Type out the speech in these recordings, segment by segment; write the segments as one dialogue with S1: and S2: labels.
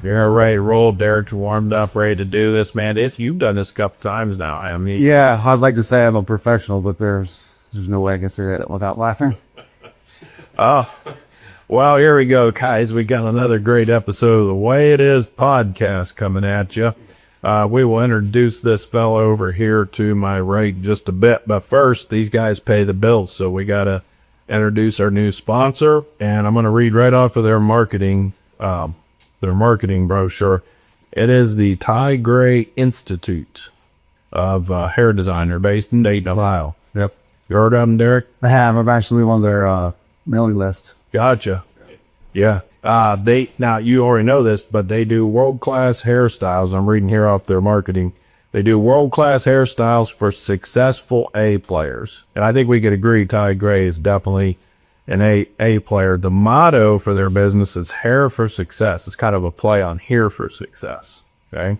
S1: You're ready to roll. Derek's warmed up, ready to do this, man. You've done this a couple times now. I mean,
S2: yeah, I'd like to say I'm a professional, but there's no way I can say that without laughing.
S1: Oh, well, here we go, guys. We got another great episode of the Way It Is podcast coming at you. We will introduce this fellow over here to my right just a bit, but first, these guys pay the bills, so we got to introduce our new sponsor, and I'm going to read right off of their marketing brochure. It is the Ty Gray Institute of Hair Designer based in Dayton, Ohio.
S2: Yep.
S1: You heard of them, Derek?
S2: I have. I'm actually on their mailing list.
S1: Gotcha. Yeah. Now you already know this, but they do world-class hairstyles. I'm reading here off their marketing. They do world-class hairstyles for successful A players. And I think we could agree Ty Gray is definitely an A player. The motto for their business is hair for success. It's kind of a play on here for success. Okay.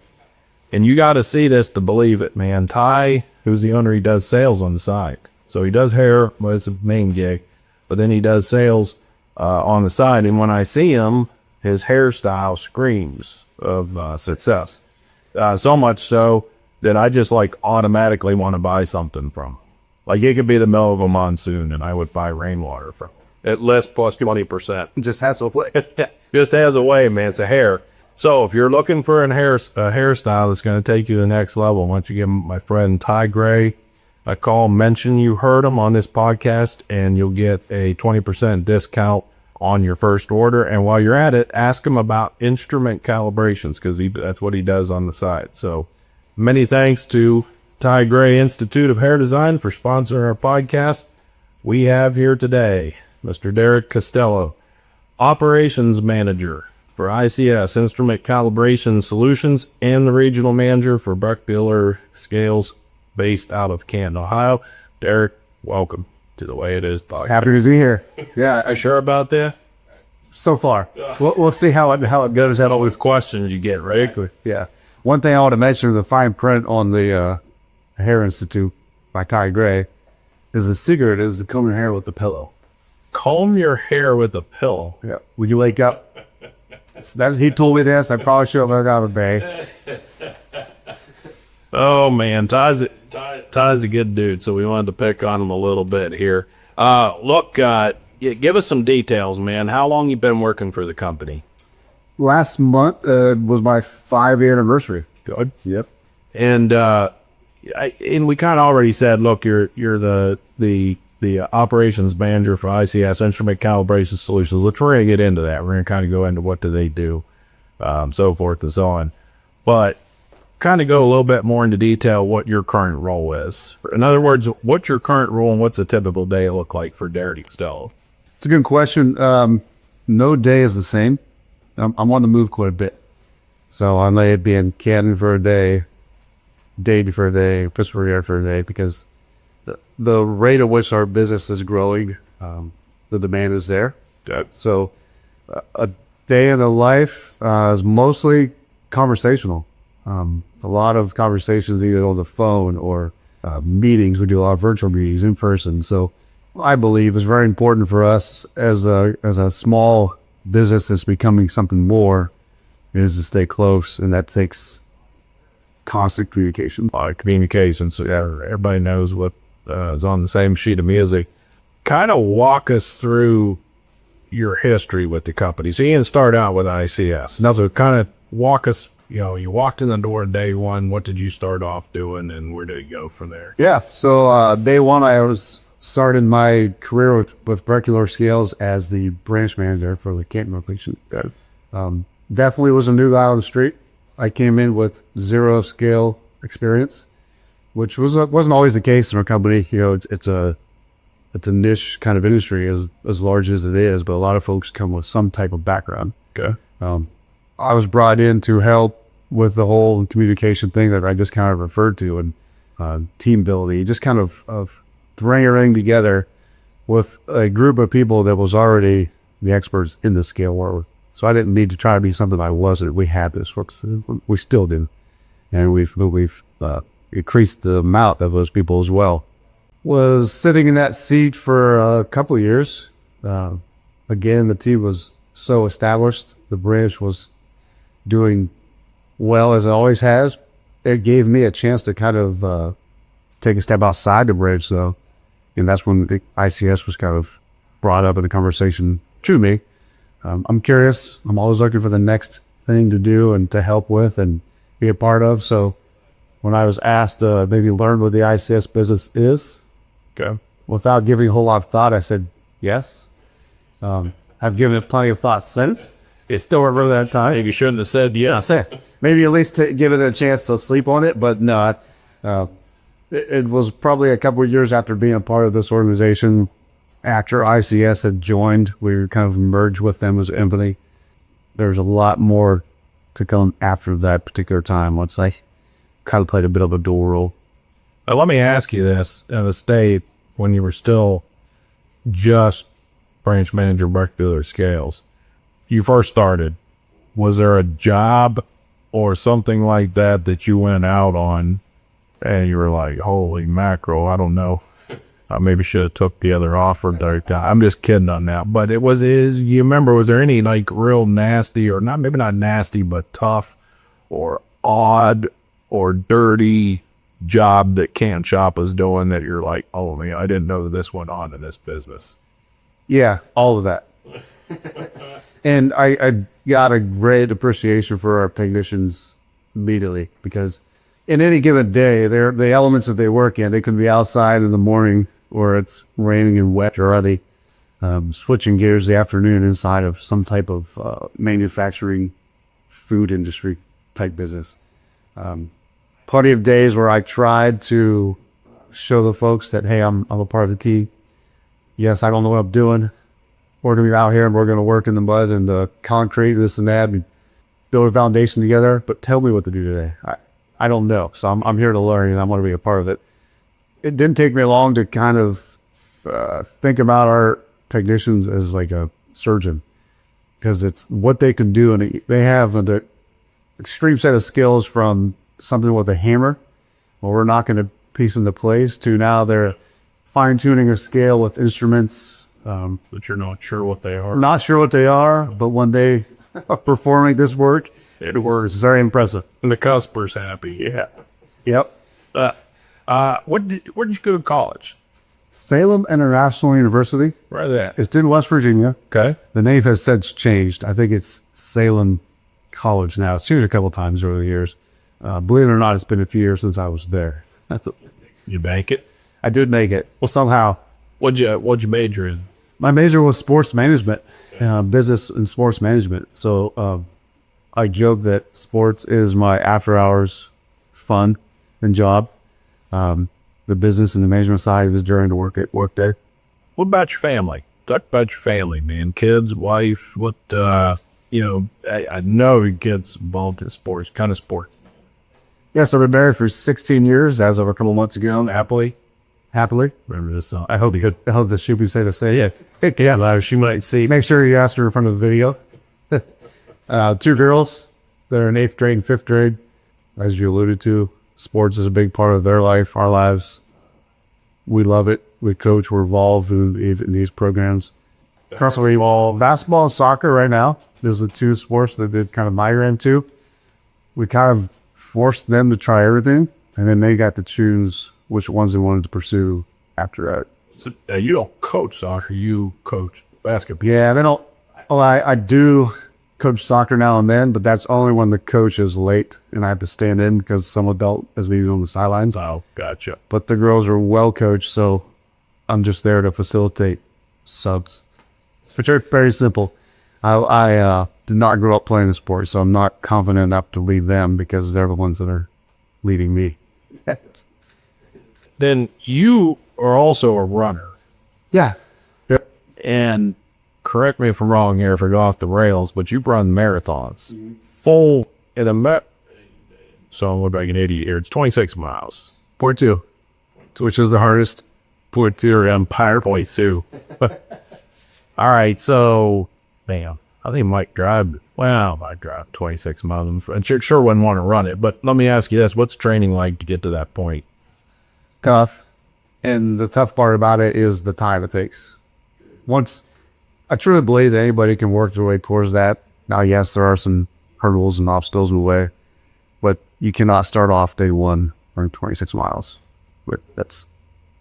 S1: And you got to see this to believe it, man. Ty, who's the owner, he does sales on the side. So he does hair, but it's a main gig, but then he does sales on the side. And when I see him, his hairstyle screams of success. So much so that I just like automatically want to buy something from him. Like it could be the middle of a monsoon and I would buy rainwater from him. At least plus 20%.
S2: Just has a way.
S1: Just has a way, man. It's a hair. So if you're looking for a hairstyle that's going to take you to the next level, why don't you give my friend Ty Gray a call, mention you heard him on this podcast, and you'll get a 20% discount on your first order. And while you're at it, ask him about instrument calibrations, because that's what he does on the side. So many thanks to Ty Gray Institute of Hair Design for sponsoring our podcast. We have here today Mr. Derrick Castello, Operations Manager for ICS, Instrument Calibration Solutions, and the Regional Manager for Brechbuhler Scales, based out of Canton, Ohio. Derrick, welcome to the Way It Is podcast.
S2: Happy to be here.
S1: Yeah, are you sure about that?
S2: So far. We'll see how it goes.
S1: All these questions you get, right? Exactly.
S2: Yeah. One thing I want to mention, the fine print on the Hair Institute by Ty Gray, is the secret is to comb your hair with a pillow.
S1: Comb your hair with a pillow?
S2: Yeah. When you wake up. He told me this. I probably should have learned out of Bay.
S1: Oh, man. Ty's a good dude, so we wanted to pick on him a little bit here. Look, give us some details, man. How long you been working for the company?
S2: Last month was my 5-year anniversary.
S1: Good.
S2: Yep.
S1: And we kind of already said, look, you're the operations manager for ICS, Instrument Calibration Solutions. Let's really get into that. We're going to kind of go into what do they do, so forth and so on. But kind of go a little bit more into detail what your current role is. In other words, what's your current role and what's a typical day look like for Derrick Castello?
S2: It's a good question. No day is the same. I'm on the move quite a bit. So I may be in Canton for a day, Dayton for a day, Pittsburgh for a day, because the rate at which our business is growing, the demand is there. So a day in the life is mostly conversational. A lot of conversations either on the phone or meetings. We do a lot of virtual meetings in person. So I believe it's very important for us as a small business that's becoming something more is to stay close, and that takes constant communication.
S1: Communication, so everybody knows what is on the same sheet of music. Kind of walk us through your history with the company. So you didn't start out with ICS. Now, so kind of walk us, you walked in the door day one. What did you start off doing, and where did you go from there?
S2: Yeah, so day one, I was started my career with Brechbuhler Scales as the branch manager for the Canton location. Definitely was a new guy on the street. I came in with 0 scale experience, which wasn't always the case in our company. It's a niche kind of industry as large as it is, but a lot of folks come with some type of background.
S1: Okay.
S2: I was brought in to help with the whole communication thing that I just kind of referred to, and team building, just kind of bring everything together with a group of people that was already the experts in the scale world. So I didn't need to try to be something I wasn't. We had this, we still do, and we've increased the amount of those people as well. Was sitting in that seat for a couple of years. Again, the team was so established. The branch was doing well as it always has, it gave me a chance to kind of take a step outside the bridge, though. And that's when the ICS was kind of brought up in the conversation to me. I'm curious. I'm always looking for the next thing to do and to help with and be a part of. So when I was asked to maybe learn what the ICS business is,
S1: Okay.
S2: without giving a whole lot of thought, I said yes. I've given it plenty of thought since. It still remember that time.
S1: Maybe you shouldn't have said yes.
S2: Maybe at least to give it a chance to sleep on it, but no. It was probably a couple of years after being a part of this organization. After ICS had joined, we kind of merged with them as Empathy. There's a lot more to come after that particular time. Once I kind of played a bit of a dual role.
S1: Now, let me ask you this. In the state, when you were still just branch manager Brechbuhler Scales, you first started, was there a job or something like that that you went out on and you were like, holy mackerel, I don't know. I maybe should have took the other offer. I'm just kidding on that. But you remember, was there any like real nasty or not, maybe not nasty, but tough or odd or dirty job that Can Shop was doing that you're like, oh man, I didn't know that this went on in this business?
S2: Yeah, all of that. And I got a great appreciation for our technicians immediately, because in any given day, the elements that they work in, they can be outside in the morning or it's raining and wet already, switching gears the afternoon inside of some type of manufacturing food industry type business. Plenty of days where I tried to show the folks that, hey, I'm a part of the team. Yes, I don't know what I'm doing. We're going to be out here and we're going to work in the mud and the concrete, this and that, and build a foundation together. But tell me what to do today. I don't know. So I'm here to learn and I want to be a part of it. It didn't take me long to kind of think about our technicians as like a surgeon, because it's what they can do. And they have an extreme set of skills, from something with a hammer, well, we're knocking a piece into place, to now they're fine tuning a scale with instruments.
S1: But you're not sure what they are.
S2: Not sure what they are, but when they are performing this work, it works. It's very impressive.
S1: And the customer's happy. Yeah.
S2: Yep.
S1: Where did you go to college?
S2: Salem International University.
S1: Right there.
S2: It's in West Virginia.
S1: Okay.
S2: The name has since changed. I think it's Salem College now. It's changed a couple times over the years. Believe it or not, it's been a few years since I was there.
S1: You make it?
S2: I did make it. Well, somehow.
S1: What'd you major in?
S2: My major was sports management, business and sports management. So I joke that sports is my after hours fun and job. The business and the management side is during the work day.
S1: What about your family? Talk about your family, man. Kids, wife, what, I know your kids involved in sports, kind of sport.
S2: Yes, I've been married for 16 years as of a couple months ago.
S1: Happily.
S2: Remember this song? I hope the Shoopy say to say it. Yeah, she might see. Make sure you ask her in front of the video. 2 girls. They're in 8th grade and 5th grade. As you alluded to, sports is a big part of their life, our lives. We love it. We coach. We're involved in these programs. Currently, basketball and soccer right now. Those are the 2 sports that did kind of migrate to. We kind of forced them to try everything, and then they got to choose which ones they wanted to pursue after that.
S1: So, you don't coach soccer, you coach basketball.
S2: Yeah, they don't. Well, I do coach soccer now and then, but that's only when the coach is late and I have to stand in because some adult is leaving on the sidelines.
S1: Oh, gotcha.
S2: But the girls are well coached, so I'm just there to facilitate subs. It's very simple. I did not grow up playing the sport, so I'm not confident enough to lead them because they're the ones that are leading me.
S1: Then you are also a runner.
S2: Yeah. Yep.
S1: And correct me if I'm wrong here, if I go off the rails, but you've run marathons. Full in a so I'm looking like an idiot here. It's 26 miles.
S2: 0.2, which is the hardest.
S1: 0.2 or Empire 0.2. All right, so, damn. I think Mike drive 26 miles. And sure wouldn't want to run it, but let me ask you this. What's training like to get to that point?
S2: Tough. And the tough part about it is the time it takes. I truly believe that anybody can work their way towards that. Now, yes, there are some hurdles and obstacles in the way. But you cannot start off day one running 26 miles. It's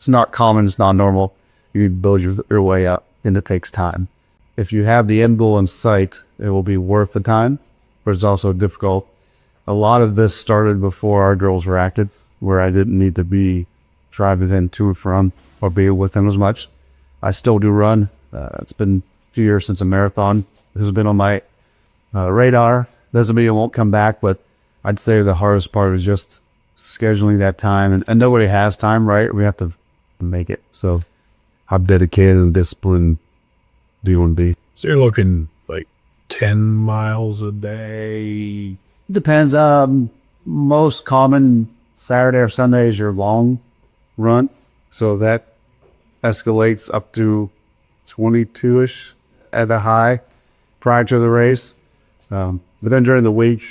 S2: not common. It's not normal. You need to build your way up, and it takes time. If you have the end goal in sight, it will be worth the time, but it's also difficult. A lot of this started before our girls were active, where I didn't need to be driving them to and from or be with them as much. I still do run. It's been a few years since a marathon. This has been on my radar. Doesn't mean it won't come back, but I'd say the hardest part is just scheduling that time. And nobody has time, right? We have to make it. So how dedicated and disciplined do you want to be?
S1: So you're looking like 10 miles a day?
S2: Depends. Most common Saturday or Sunday is your long run. So that escalates up to 22-ish at the high prior to the race. But then during the week,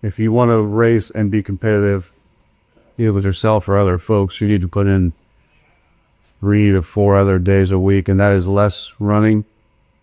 S2: if you want to race and be competitive, either with yourself or other folks, you need to put in 3 to 4 other days a week, and that is less running,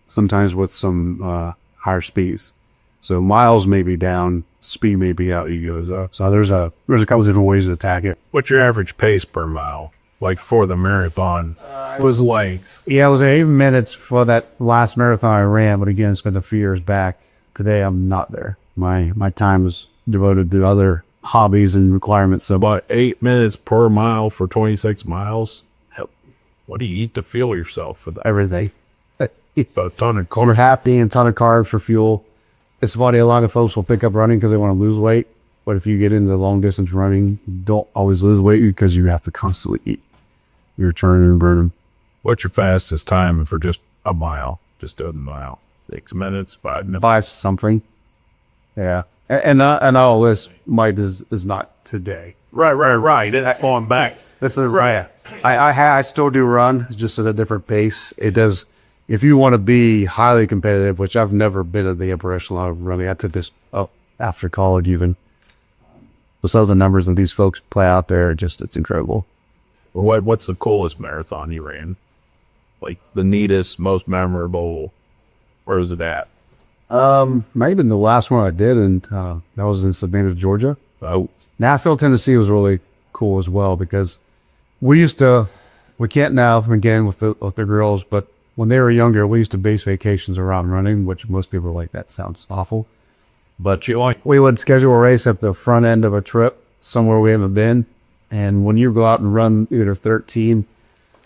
S2: sometimes with some higher speeds. So miles may be down, speed may be out, ego is up. So there's a couple different ways to attack it.
S1: What's your average pace per mile? Like for the marathon? It was length.
S2: Yeah, it was 8 minutes for that last marathon I ran, but again, it's been a few years back. Today, I'm not there. My time is devoted to other hobbies and requirements. So
S1: About 8 minutes per mile for 26 miles? What do you eat to fuel yourself for that?
S2: everything.
S1: A ton of
S2: We're happy and a ton of carbs for fuel. It's funny, a lot of folks will pick up running because they want to lose weight. But if you get into long distance running, you don't always lose weight because you have to constantly eat. You're turning and burning.
S1: What's your fastest time for just a mile? Just doing a mile? 6 minutes, 5 minutes?
S2: Buy something. Yeah. And all this might is not today.
S1: Right. It's going back.
S2: This is right. I still do run, just at a different pace. It does. If you want to be highly competitive, which I've never been at the upper echelon of running, I took this after college even. So some of the numbers that these folks play out there, it's incredible.
S1: What's the coolest marathon you ran? Like the neatest, most memorable? Where was it at?
S2: Might have been the last one I did, and that was in Savannah, Georgia.
S1: Oh,
S2: Nashville, Tennessee was really cool as well because we can't now again with the girls, but when they were younger, we used to base vacations around running, which most people are like, that sounds awful. But we would schedule a race at the front end of a trip somewhere we haven't been. And when you go out and run either 13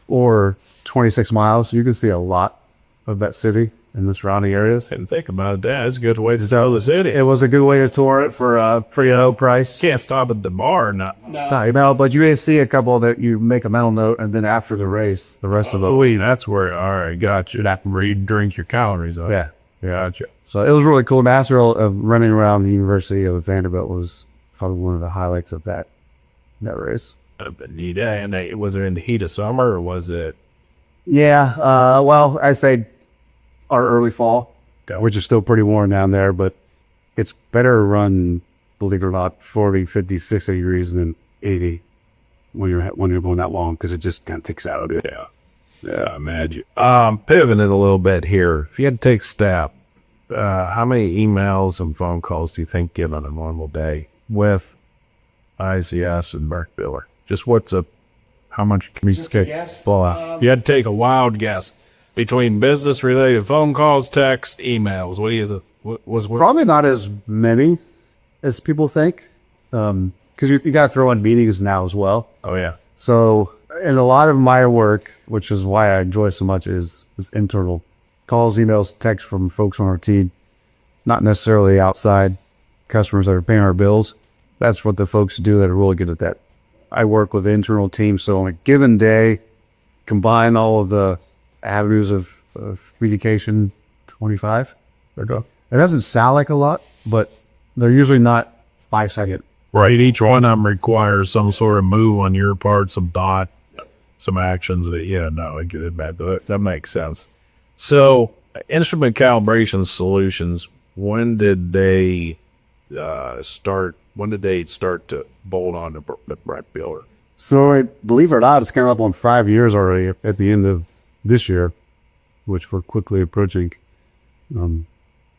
S2: or 26 miles, you can see a lot of that city in the surrounding areas.
S1: didn't think about that. That's a good way to tell the city.
S2: It was a good way to tour it for a pretty low price.
S1: Can't stop at the bar.
S2: No, but you may see a couple that you make a mental note, and then after the race, the rest of them.
S1: Oh, that's where, all right, got you. That where you drink your calories up.
S2: Yeah.
S1: Gotcha.
S2: So it was really cool. Nashville of running around the University of Vanderbilt was probably one of the highlights of that race.
S1: Neat. And was it in the heat of summer or was it?
S2: Yeah. Well, I say our early fall, which is still pretty warm down there, but it's better to run, believe it or not, 40, 50, 60 degrees than 80 when you're going that long, because it just kind of takes out of it.
S1: Yeah, I imagine. Pivoting a little bit here. If you had to take a step, how many emails and phone calls do you think get on a normal day with ICS and Brechbuhler? Just how much can we blow out? If you had to take a wild guess between business-related phone calls, texts, emails, what do you think?
S2: Probably not as many as people think, because you got to throw in meetings now as well.
S1: Oh, yeah.
S2: So, and a lot of my work, which is why I enjoy it so much, is internal calls, emails, texts from folks on our team, not necessarily outside customers that are paying our bills. That's what the folks do that are really good at that. I work with internal teams, so on a given day, combine all of the avenues of communication, 25. There you go. It doesn't sound like a lot, but they're usually not 5 second.
S1: Right. Each one of them requires some sort of move on your part, some thought, some actions. That makes sense. So, Instrument Calibration Solutions, when did they start? When did they start to bolt on to Brechbuhler?
S2: So, believe it or not, it's coming up on 5 years already at the end of this year, which we're quickly approaching. A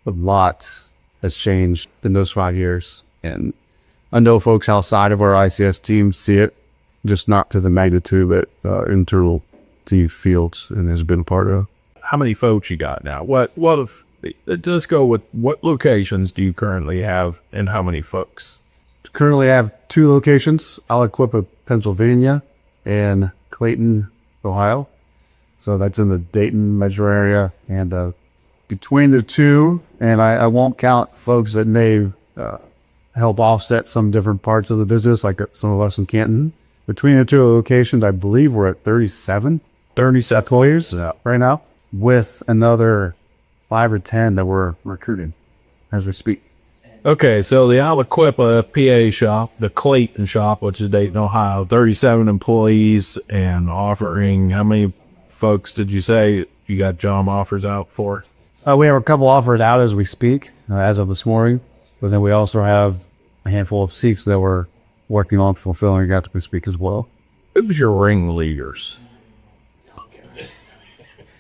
S2: lot has changed in those 5 years. And I know folks outside of our ICS team see it, just not to the magnitude that internal team fields and has been a part of.
S1: How many folks you got now? What if, let's go with what locations do you currently have and how many folks?
S2: Currently I have 2 locations, Aliquippa, Pennsylvania, and Clayton, Ohio. So that's in the Dayton metro area. And between the two, and I won't count folks that may help offset some different parts of the business, like some of us in Canton. Between the 2 locations, I believe we're at 37 employees right now, with another 5 or 10 that we're recruiting as we speak.
S1: Okay, so the Aliquippa PA shop, the Clayton shop, which is Dayton, Ohio, 37 employees and offering, how many folks did you say you got job offers out for?
S2: We have a couple offers out as we speak, as of this morning, but then we also have a handful of seats that we're working on fulfilling as we speak as well.
S1: Who's your ringleaders?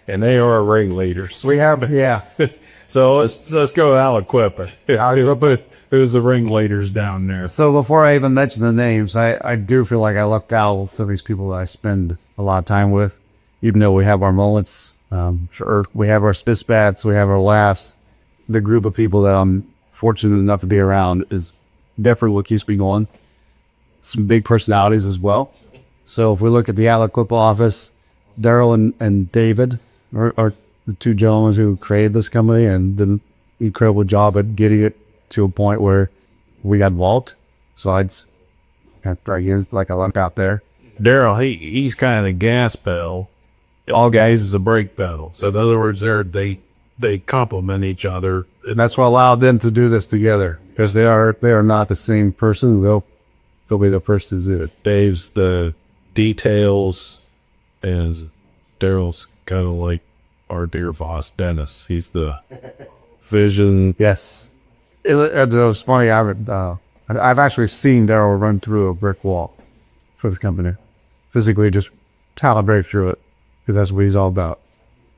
S1: And they are ringleaders.
S2: We have, yeah.
S1: So let's go with Aliquippa. Who's the ringleaders down there?
S2: So before I even mention the names, I do feel like I lucked out with some of these people that I spend a lot of time with, even though we have our moments. Sure, we have our spitspats, we have our laughs. The group of people that I'm fortunate enough to be around is definitely what keeps me going. Some big personalities as well. So if we look at the Aliquippa office, Daryl and David are the 2 gentlemen who created this company and did an incredible job at getting it to a point where we got involved. So I'd like a luck out there.
S1: Daryl, he's kind of the gas pedal. All guys is a brake pedal. So in other words, they complement each other.
S2: And that's what allowed them to do this together, because they are not the same person. They'll be the first to do it.
S1: Dave's the details, and Daryl's kind of like our dear boss, Dennis. He's the vision.
S2: Yes. It was funny. I've actually seen Daryl run through a brick wall for the company. Physically just calibrate through it, because that's what he's all about.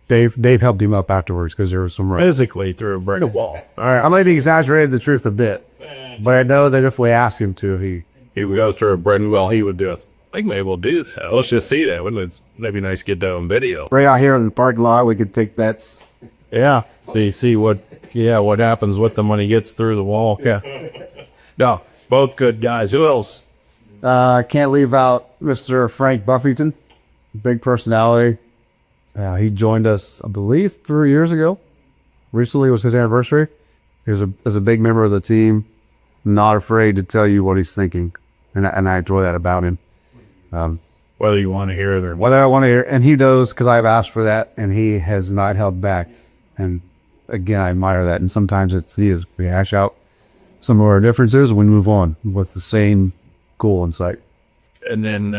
S2: Dave helped him up afterwards because there was some
S1: physically through a brick wall.
S2: All right, I might be exaggerating the truth a bit, but I know that if we ask him to,
S1: he would go through a brick wall. He would do it. I think maybe we'll do that. Let's just see that. Wouldn't it? That'd be nice to get that on video.
S2: Right out here in the parking lot, we could take bets.
S1: Yeah. So you see what happens with them when he gets through the wall. Yeah. No, both good guys. Who else?
S2: I can't leave out Mr. Frank Buffington, big personality. He joined us, I believe, 3 years ago. Recently was his anniversary. He's a big member of the team, not afraid to tell you what he's thinking, and I enjoy that about him.
S1: Whether you want to hear it or not.
S2: Whether I want to hear it, and he knows, because I've asked for that, and he has not held back. And again, I admire that. And sometimes we hash out some of our differences, and we move on with the same goal in sight.
S1: And then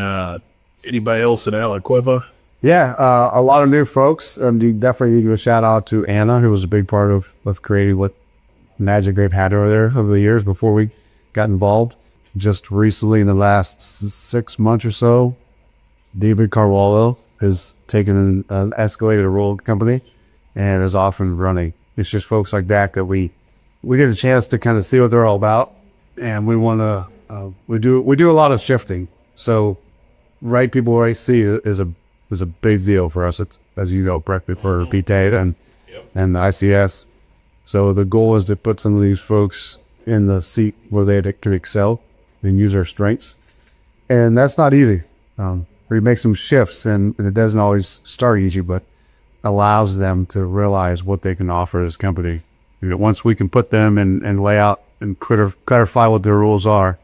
S1: anybody else at Aliquippa?
S2: Yeah, a lot of new folks. You definitely need to give a shout out to Anna, who was a big part of creating what Magic Grape had over there over the years before we got involved. Just recently, in the last 6 months or so, David Carvalho has taken an escalated role at the company and is off and running. It's just folks like that we get a chance to kind of see what they're all about, and we want to we do a lot of shifting. So right people where I see is a big deal for us. It's, as you know, Brechbuhler Scales and the ICS. So the goal is to put some of these folks in the seat where they can excel and use their strengths. And that's not easy. We make some shifts, and it doesn't always start easy, but allows them to realize what they can offer this company. Once we can put them and lay out and clarify what their rules are,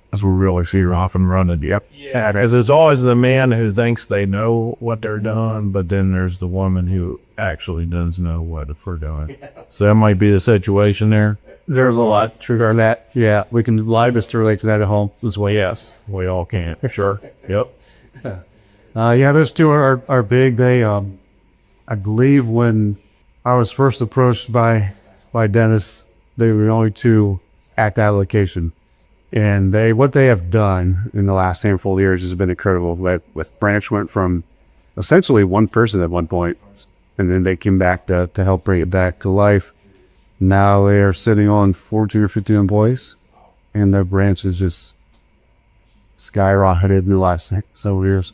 S2: that's what we really see her off and running. Yep.
S1: Yeah, because there's always the man who thinks they know what they're doing, but then there's the woman who actually does know what we're doing. So that might be the situation there.
S2: There's a lot of truth on that. Yeah, we can live this to relate to that at home as well.
S1: Yes, we all can. Sure. Yep.
S2: Yeah, those two are big. They, I believe when I was first approached by Dennis, they were the only two at that location. And what they have done in the last handful of years has been incredible. With Branch went from essentially one person at one point, and then they came back to help bring it back to life. Now they are sitting on 14 or 15 employees, and their branch is just skyrocketed in the last several years.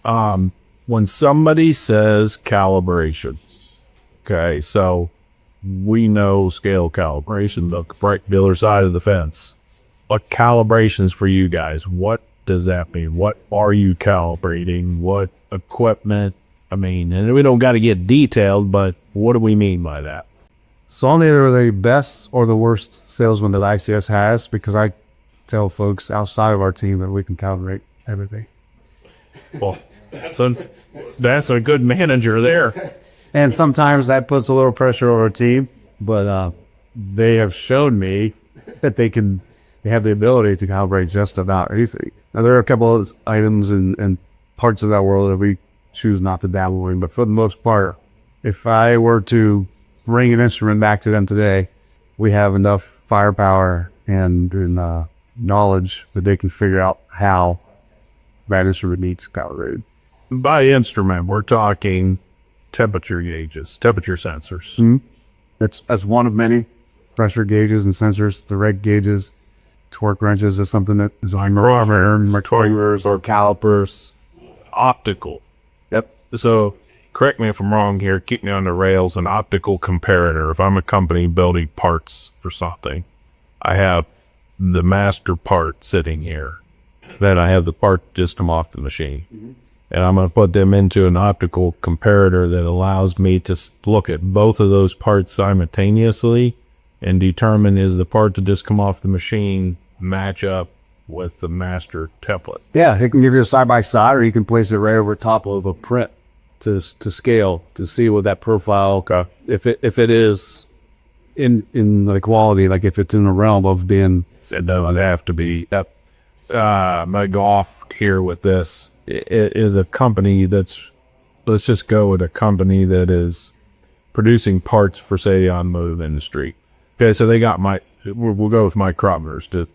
S1: When somebody says calibration, okay, so we know scale calibration, the Brechbuhler side of the fence. What calibrations for you guys? What does that mean? What are you calibrating? What equipment? I mean, and we don't got to get detailed, but what do we mean by that?
S2: So I'm either the best or the worst salesman that ICS has, because I tell folks outside of our team that we can calibrate everything.
S1: Well, that's a good manager there.
S2: And sometimes that puts a little pressure on our team, but they have shown me that they have the ability to calibrate just about anything. Now, there are a couple of items and parts of that world that we choose not to dabble in, but for the most part, if I were to bring an instrument back to them today, we have enough firepower and knowledge that they can figure out how that instrument needs calibrated.
S1: By instrument, we're talking temperature gauges, temperature sensors.
S2: Mm-hmm. That's one of many. Pressure gauges and sensors, the reg gauges, torque wrenches is something that is on micrometers or calipers.
S1: Optical.
S2: Yep.
S1: So correct me if I'm wrong here, keep me on the rails. An optical comparator. If I'm a company building parts for something, I have the master part sitting here. Then I have the part just come off the machine. Mm-hmm. And I'm going to put them into an optical comparator that allows me to look at both of those parts simultaneously and determine, is the part that just come off the machine match up with the master template.
S2: Yeah, it can give you a side-by-side, or you can place it right over top of a print to scale, to see what that profile, if it is in the quality, like if it's in the realm of being.
S1: It doesn't have to be. I'm going to go off here with this. It is a company let's just go with a company that is producing parts for, say, the automotive industry. Okay, so they got we'll go with micrometers,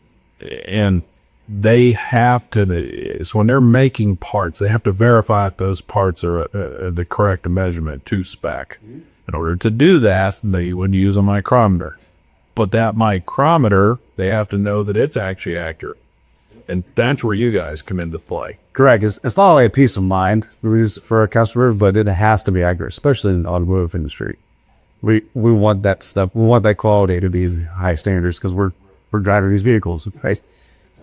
S1: and they have to, so when they're making parts, they have to verify that those parts are the correct measurement to spec. In order to do that, they would use a micrometer. But that micrometer, they have to know that it's actually accurate. And that's where you guys come into play.
S2: Correct. It's not only a peace of mind for a customer, but it has to be accurate, especially in the automotive industry. We want that stuff. We want that quality to be high standards because we're driving these vehicles, right?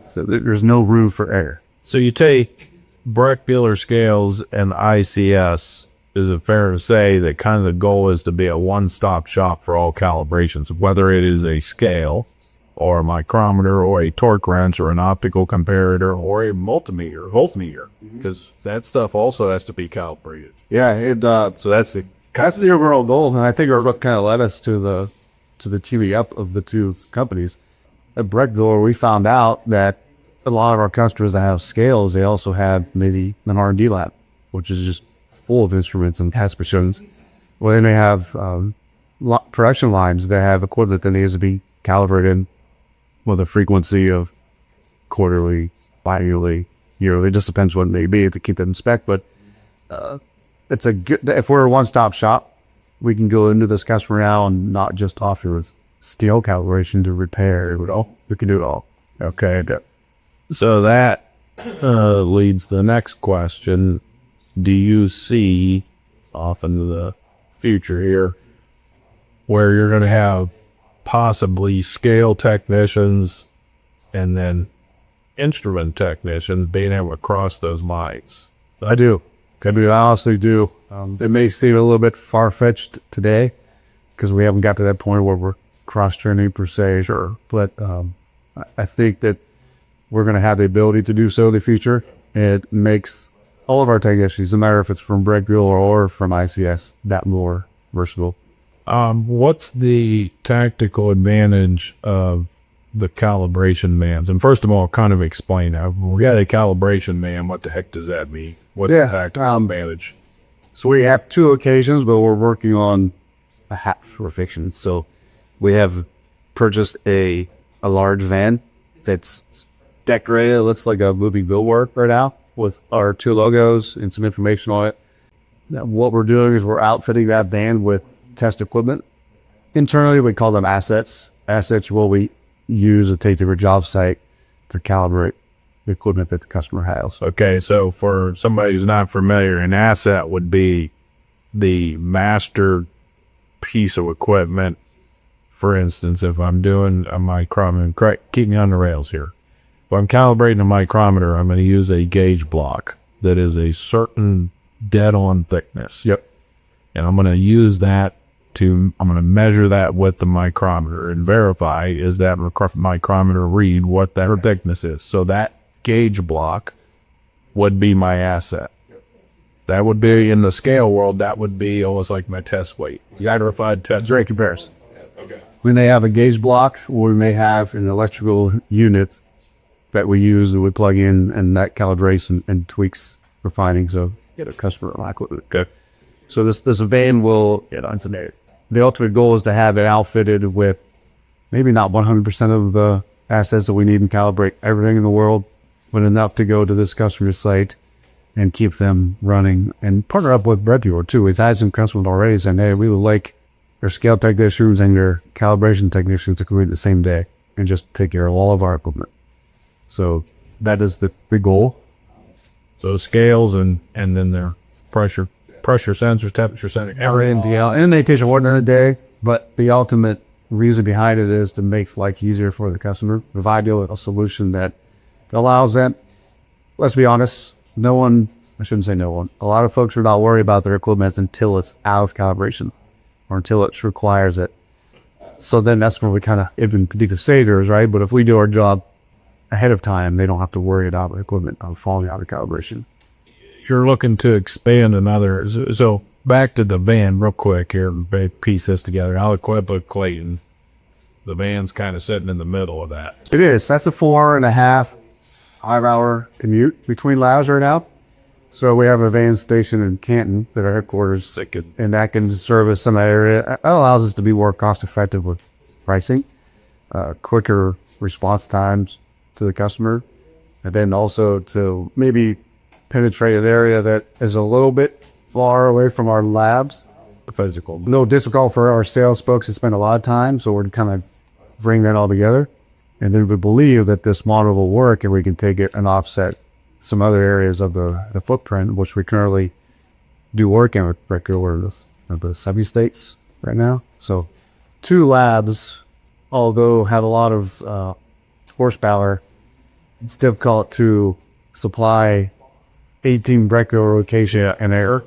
S2: So there's no room for error.
S1: So you take Brechbuhler Scales and ICS. Is it fair to say that kind of the goal is to be a one-stop shop for all calibrations, whether it is a scale or a micrometer or a torque wrench or an optical comparator or a multimeter, voltmeter, because that stuff also has to be calibrated.
S2: Yeah,
S1: so that's
S2: the overall goal, and I think what kind of led us to the teaming up of the two companies. At Brechbuhler, we found out that a lot of our customers that have scales, they also have maybe an R&D lab, which is just full of instruments and test machines. Well, then they have production lines that have equipment that needs to be calibrated with a frequency of quarterly, biannually, yearly. It just depends what it may be to keep them in spec. But it's a good, if we're a one-stop shop, we can go into this customer now and not just offer this scale calibration to repair it all. We can do it all.
S1: Okay. So that leads to the next question. Do you see off into the future here where you're going to have possibly scale technicians and then instrument technicians being able to cross those lines?
S2: I do. I honestly do. It may seem a little bit far-fetched today because we haven't got to that point where we're cross-training per se, but I think that we're going to have the ability to do so in the future. It makes all of our technicians, no matter if it's from Brechbuhler or from ICS, that more versatile.
S1: What's the tactical advantage of the calibration mans? And first of all, kind of explain that. We got a calibration man. What the heck does that mean? What's the tactical advantage?
S2: So we have two locations, but we're working on a half revision. So we have purchased a large van that's decorated. It looks like a movie billboard right now with our two logos and some information on it. Now, what we're doing is we're outfitting that van with test equipment internally we call them assets. Assets will we use to take to a job site to calibrate the equipment that the customer has.
S1: Okay, so for somebody who's not familiar, an asset would be the master piece of equipment. For instance, if I'm doing a micrometer, correct, keep me on the rails here. If I'm calibrating a micrometer, I'm going to use a gauge block that is a certain dead-on thickness.
S2: Yep.
S1: And I'm going to use that I'm going to measure that with the micrometer and verify, is that micrometer read what that thickness is. So that gauge block would be my asset. That would be, in the scale world, that would be almost like my test weight. Verified test.
S2: Great comparison. We may have a gauge block, or we may have an electrical unit that we use that we plug in, and that calibrates and tweaks the findings of a customer equipment.
S1: Okay.
S2: So this van will the ultimate goal is to have it outfitted with maybe not 100% of the assets that we need and calibrate everything in the world, but enough to go to this customer site and keep them running, and partner up with Brechbuhler too. We've had some customers already saying, hey, we would like your scale technicians and your calibration technicians to complete the same day and just take care of all of our equipment. So that is the goal.
S1: So scales and then their pressure sensors, temperature sensors, everything.
S2: And they take one in a day, but the ultimate reason behind it is to make life easier for the customer, provide you with a solution that allows them. Let's be honest, a lot of folks are not worried about their equipment until it's out of calibration or until it requires it. So then that's where we kind of even predict the stators, right? But if we do our job ahead of time, they don't have to worry about the equipment falling out of calibration.
S1: You're looking to expand another. So back to the van real quick here, piece this together. I'll equip with Clayton. The van's kind of sitting in the middle of that.
S2: It is. That's a 4.5 5-hour commute between labs right now. So we have a van station in Canton at our headquarters, and that can service some of that area. That allows us to be more cost effective with pricing, quicker response times to the customer, and then also to maybe penetrate an area that is a little bit far away from our labs.
S1: Physical.
S2: A little difficult for our sales folks to spend a lot of time, so we're kind of bring that all together. And then we believe that this model will work, and we can take it and offset some other areas of the footprint, which we currently do work in with Brechbuhler of the 70 states right now. So 2 labs, although have a lot of horsepower, it's difficult to supply 18 Brechbuhler location and a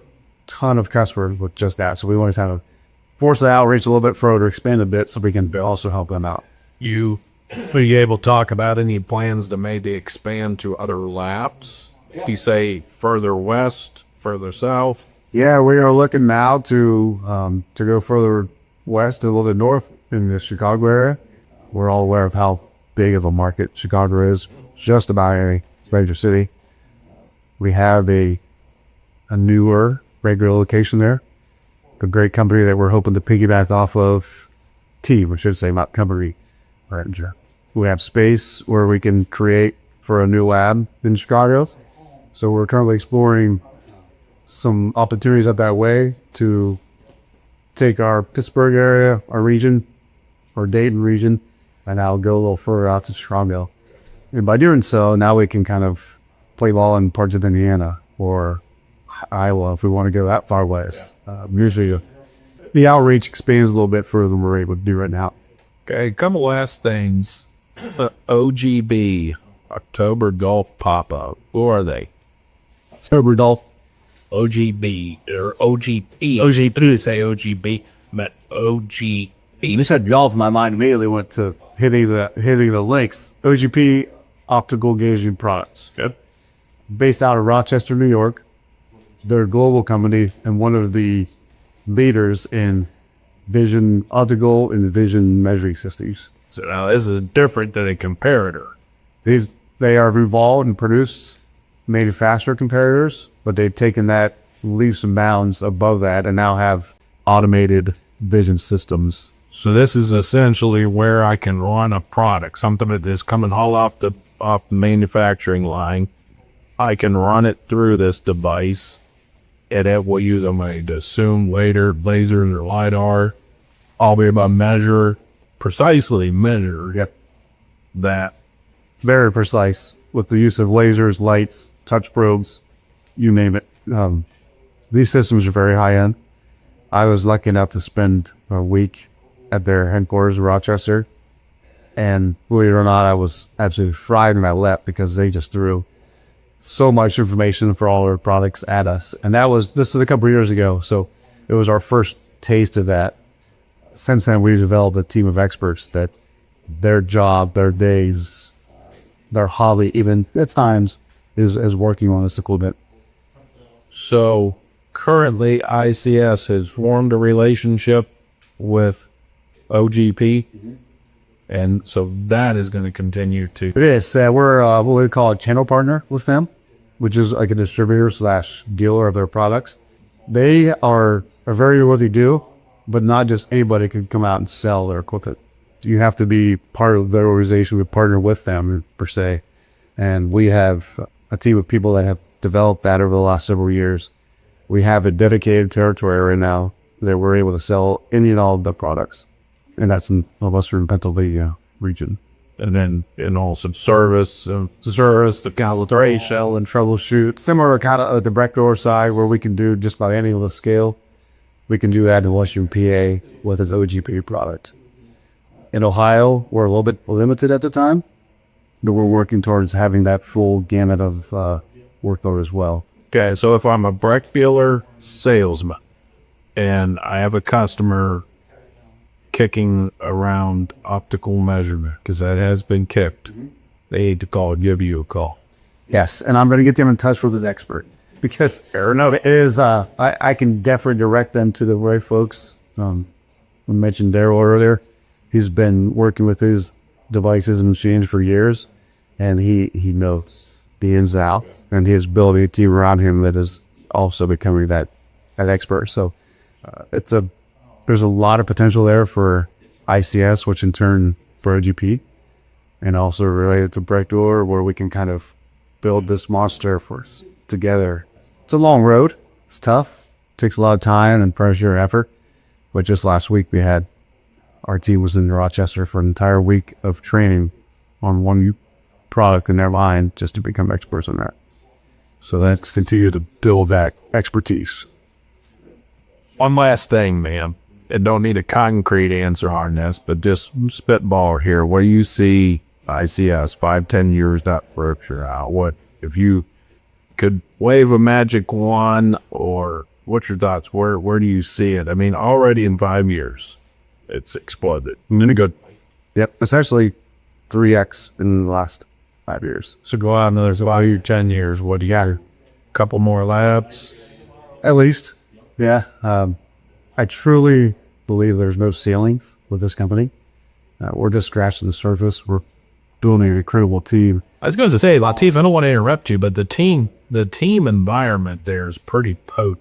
S2: ton of customers with just that. So we want to kind of force the outreach a little bit further, expand a bit, so we can also help them out.
S1: Are you able to talk about any plans to maybe expand to other labs? Do you say further west, further south?
S2: Yeah, we are looking now to go further west, a little bit north in the Chicago area. We're all aware of how big of a market Chicago is, just about any major city. We have a newer regular location there, a great company that we're hoping to piggyback off of. Team, I should say, not company. We have space where we can create for a new lab in Chicago. So we're currently exploring some opportunities up that way to take our Pittsburgh area, our region, or Dayton region, and now go a little further out to Chicago. And by doing so, now we can kind of play ball in parts of Indiana or Iowa if we want to go that far west. Usually the outreach expands a little bit further than we're able to do right now.
S1: Okay, a couple last things. OGB, October Golf Pop-Up. Who are they?
S3: October Golf. OGB, or OGB. OGB, to say OGB, but OGB.
S2: You said golf, my mind immediately went to hitting the links. OGP, Optical Gauging Products.
S1: Good.
S2: Based out of Rochester, New York. They're a global company and one of the leaders in vision optical and vision measuring systems.
S1: So now this is different than a comparator.
S2: They are evolved and produced manufacturer comparators, but they've taken that leaps and bounds above that and now have automated vision systems.
S1: So this is essentially where I can run a product, something that is coming all off the manufacturing line. I can run it through this device, and it will use, I might assume later, lasers or LiDAR, I'll be able to precisely measure that.
S2: Very precise with the use of lasers, lights, touch probes, you name it. These systems are very high end. I was lucky enough to spend a week at their headquarters in Rochester, and believe it or not, I was absolutely fried when I left because they just threw so much information for all their products at us. And this was a couple of years ago, so it was our first taste of that. Since then, we've developed a team of experts that their job, their days, their hobby, even at times, is working on this equipment.
S1: So currently, ICS has formed a relationship with OGP, and so that is going to continue to.
S2: It is. We're what we call a channel partner with them, which is like a distributor / dealer of their products. They are very good at what they do, but not just anybody can come out and sell their equipment. You have to be part of their organization. We partner with them per se, and we have a team of people that have developed that over the last several years. We have a dedicated territory right now that we're able to sell any and all of the products, and that's in the Western Pennsylvania region.
S1: And then also service, the calibration
S2: And troubleshoot, similar kind of the Brechbuhler side where we can do just about any of the scale. We can do that in Western PA with its OGP product. In Ohio, we're a little bit limited at the time, but we're working towards having that full gamut of workload as well.
S1: Okay, so if I'm a Brechbuhler salesman and I have a customer kicking around optical measurement, because that has been kicked, they need to give you a call.
S2: Yes, and I'm going to get them in touch with his expert because it is. I can definitely direct them to the right folks. We mentioned Daryl earlier. He's been working with his devices and machines for years, and he knows the ins and outs, and he is building a team around him that is also becoming that expert. So there's a lot of potential there for ICS, which in turn for OGP, and also related to Brechbuhler, where we can kind of build this monster for us together. It's a long road. It's tough. It takes a lot of time and pressure and effort. But just last week, our team was in Rochester for an entire week of training on one product in their line just to become experts on that. So that's continue to build that expertise.
S1: One last thing, man. I don't need a concrete answer on this, but just spitball here. Where do you see ICS 5-10 years down the road? What if you could wave a magic wand, or what's your thoughts? Where do you see it? I mean, already in 5 years, it's exploded. And then it go.
S2: Yep, essentially 3x in the last 5 years.
S1: So go out another 5 years, 10 years. What do you got? A couple more labs,
S2: at least. Yeah. I truly believe there's no ceiling with this company. We're just scratching the surface. We're building an incredible team.
S3: I was going to say, Latif, I don't want to interrupt you, but the team environment there is pretty potent,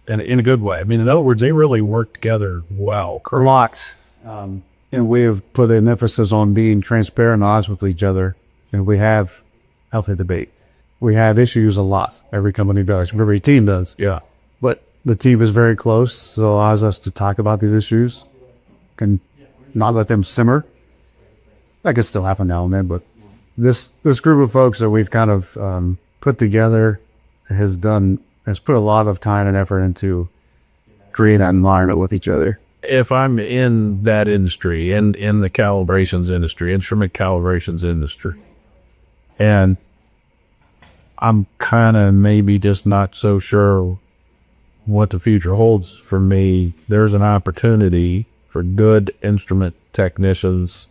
S3: and in a good way. I mean, in other words, they really work together well.
S2: A lot. And we have put an emphasis on being transparent and honest with each other. And we have healthy debate. We have issues a lot. Every company does. Every team does.
S1: yeah.
S2: But the team is very close, so it allows us to talk about these issues and not let them simmer. That could still happen now and then, but this group of folks that we've kind of put together has put a lot of time and effort into creating that environment with each other.
S1: If I'm in that industry, in the calibrations industry, instrument calibrations industry, and I'm kind of maybe just not so sure what the future holds for me, there's an opportunity for good instrument technicians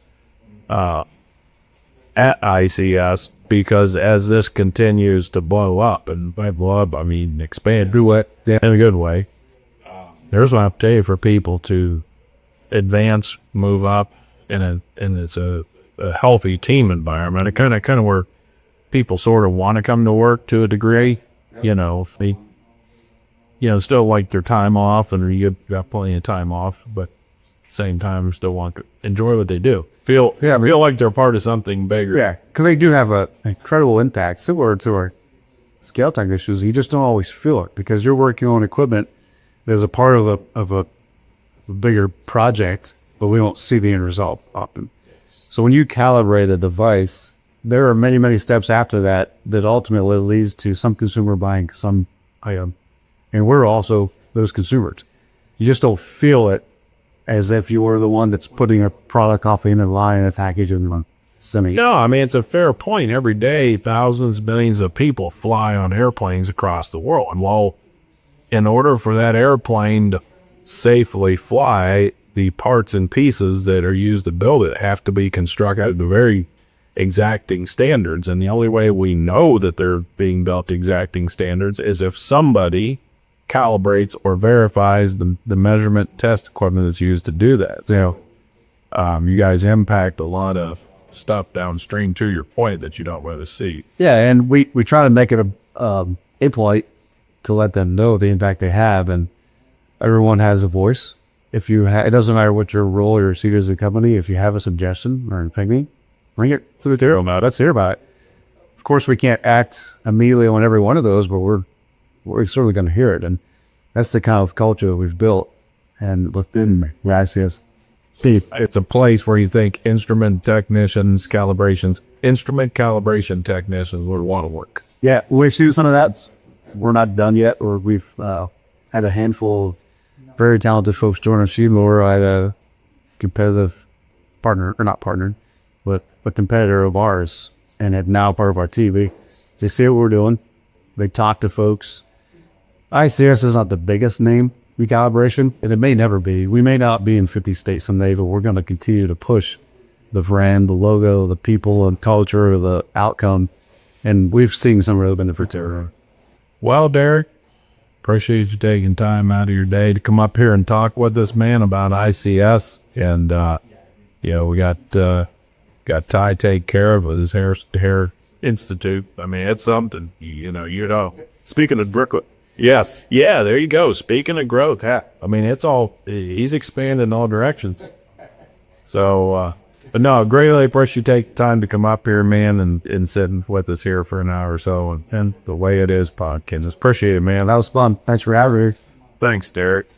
S1: at ICS, because as this continues to blow up, and by blow up I mean expand, do it in a good way, there's an opportunity for people to advance, move up, and it's a healthy team environment. It kind of where people sort of want to come to work to a degree. They still like their time off, and you got plenty of time off, but at the same time still want to enjoy what they do. Feel like they're part of something bigger.
S2: Yeah, because they do have an incredible impact, similar to our scale technicians. You just don't always feel it because you're working on equipment that is a part of a a bigger project, but we don't see the end result often. So when you calibrate a device, there are many, many steps after that that ultimately leads to some consumer buying some item. And we're also those consumers. You just don't feel it as if you were the one that's putting a product off the end of the line in a package and sending it.
S3: No, I mean, it's a fair point. Every day, thousands, millions of people fly on airplanes across the world. And while in order for that airplane to safely fly, the parts and pieces that are used to build it have to be constructed to very exacting standards. And the only way we know that they're being built to exacting standards is if somebody calibrates or verifies the measurement test equipment that's used to do that. So you guys impact a lot of stuff downstream, to your point, that you don't want to see.
S2: Yeah, and we try to make it a point to let them know the impact they have, and everyone has a voice. If you it doesn't matter what your role or your seat is in the company, if you have a suggestion or an opinion, bring it to the table. Now, let's hear about it. Of course, we can't act immediately on every one of those, but we're certainly going to hear it, and that's the kind of culture we've built. And within ICS,
S3: It's a place where you think instrument calibration technicians would want to work.
S2: yeah, we've seen some of that. We're not done yet, or we've had a handful of very talented folks join our team, or I had a competitive partner, or not partner, but a competitor of ours, and had now part of our team. They see what we're doing. They talk to folks. ICS is not the biggest name recalibration, and it may never be. We may not be in 50 states someday, but we're going to continue to push the brand, the logo, the people, and culture, the outcome, and we've seen some real benefits there.
S3: Well, Derrick, appreciate you taking time out of your day to come up here and talk with us, man, about ICS. And, we got Ty take care of with his hair institute. I mean, it's something, speaking of Brooklyn. Yes. Yeah, there you go. Speaking of growth, I mean, he's expanding in all directions. So, but no, greatly appreciate you take time to come up here, man, and sit with us here for an hour or so. And the way it is podcast. Appreciate it, man.
S2: That was fun. Thanks for having me.
S3: Thanks, Derrick.